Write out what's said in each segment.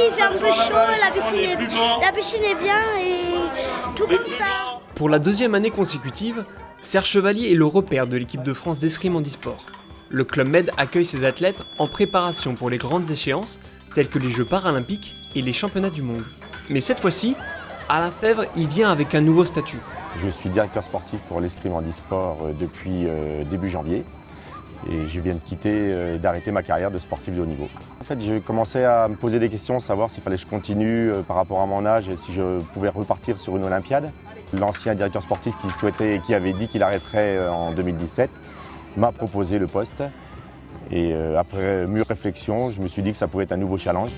il fait un peu chaud, la piscine est bien et tout comme ça. Pour la deuxième année consécutive, Serge Chevalier est le repère de l'équipe de France d'escrime handisport. Le Club Med accueille ses athlètes en préparation pour les grandes échéances telles que les Jeux paralympiques et les championnats du monde. Mais cette fois-ci, Alain Fèvre y vient avec un nouveau statut. Je suis directeur sportif pour l'escrime handisport depuis début janvier. Et je viens de quitter et d'arrêter ma carrière de sportif de haut niveau. En fait, j'ai commencé à me poser des questions, savoir s'il fallait que je continue par rapport à mon âge et si je pouvais repartir sur une Olympiade. L'ancien directeur sportif qui avait dit qu'il arrêterait en 2017 m'a proposé le poste. Et après mûre réflexion, je me suis dit que ça pouvait être un nouveau challenge.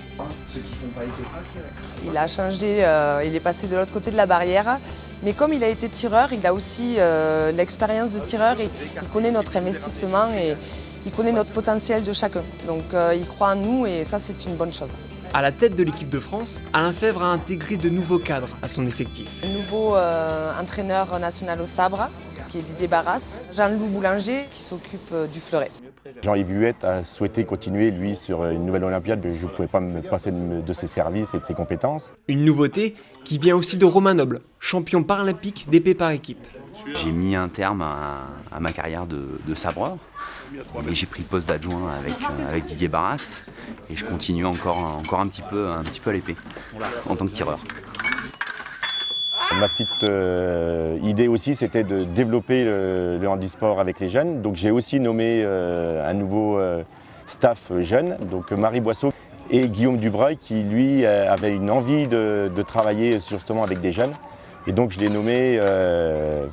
Il a changé, il est passé de l'autre côté de la barrière. Mais comme il a été tireur, il a aussi l'expérience de tireur et il connaît notre investissement et il connaît notre potentiel de chacun. Donc il croit en nous et ça c'est une bonne chose. À la tête de l'équipe de France, Alain Fèvre a intégré de nouveaux cadres à son effectif. Un nouveau entraîneur national au sabre, qui est Didier Barras. Jean-Loup Boulanger, qui s'occupe du fleuret. Jean-Yves Huette a souhaité continuer, lui, sur une nouvelle Olympiade, mais je ne pouvais pas me passer de ses services et de ses compétences. Une nouveauté qui vient aussi de Romain Noble, champion paralympique d'épée par équipe. J'ai mis un terme à ma carrière de sabreur. Et j'ai pris le poste d'adjoint avec Didier Barras et je continue encore un petit peu à l'épée en tant que tireur. Ma petite idée aussi, c'était de développer le handisport avec les jeunes. Donc j'ai aussi nommé un nouveau staff jeune, donc Marie Boisseau et Guillaume Dubreuil, qui lui avait une envie de travailler justement avec des jeunes. Et donc je l'ai nommé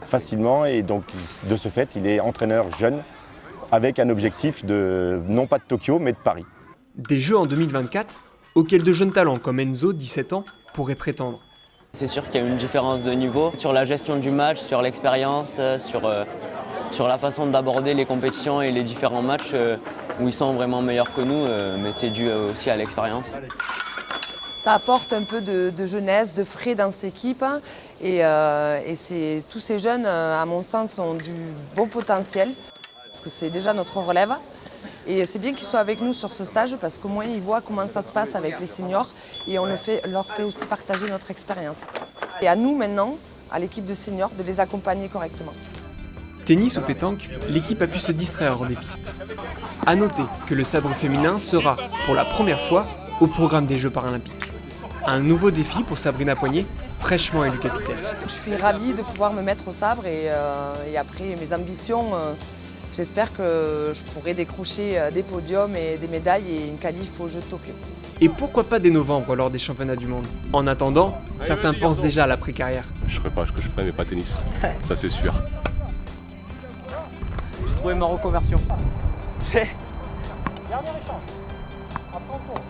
facilement et donc de ce fait, il est entraîneur jeune avec un objectif non pas de Tokyo, mais de Paris. Des Jeux en 2024, auxquels de jeunes talents comme Enzo, 17 ans, pourraient prétendre. C'est sûr qu'il y a une différence de niveau sur la gestion du match, sur l'expérience, sur la façon d'aborder les compétitions et les différents matchs où ils sont vraiment meilleurs que nous, mais c'est dû aussi à l'expérience. Ça apporte un peu de jeunesse, de frais dans cette équipe et tous ces jeunes, à mon sens, ont du bon potentiel parce que c'est déjà notre relève. Et c'est bien qu'ils soient avec nous sur ce stage parce qu'au moins ils voient comment ça se passe avec les seniors et on leur fait aussi partager notre expérience. Et à nous maintenant, à l'équipe de seniors, de les accompagner correctement. Tennis ou pétanque, l'équipe a pu se distraire hors des pistes. A noter que le sabre féminin sera, pour la première fois, au programme des Jeux paralympiques. Un nouveau défi pour Sabrina Poignet, fraîchement élue capitaine. Je suis ravie de pouvoir me mettre au sabre et après mes ambitions, j'espère que je pourrai décrocher des podiums et des médailles et une qualif aux Jeux de Tokyo. Et pourquoi pas dès novembre lors des championnats du monde? En attendant, certains pensent déjà à l'après-carrière. Je ferai pas ce que je ferai, mais pas tennis. Ça c'est sûr. J'ai trouvé ma reconversion. Dernier échange. Après on tourne.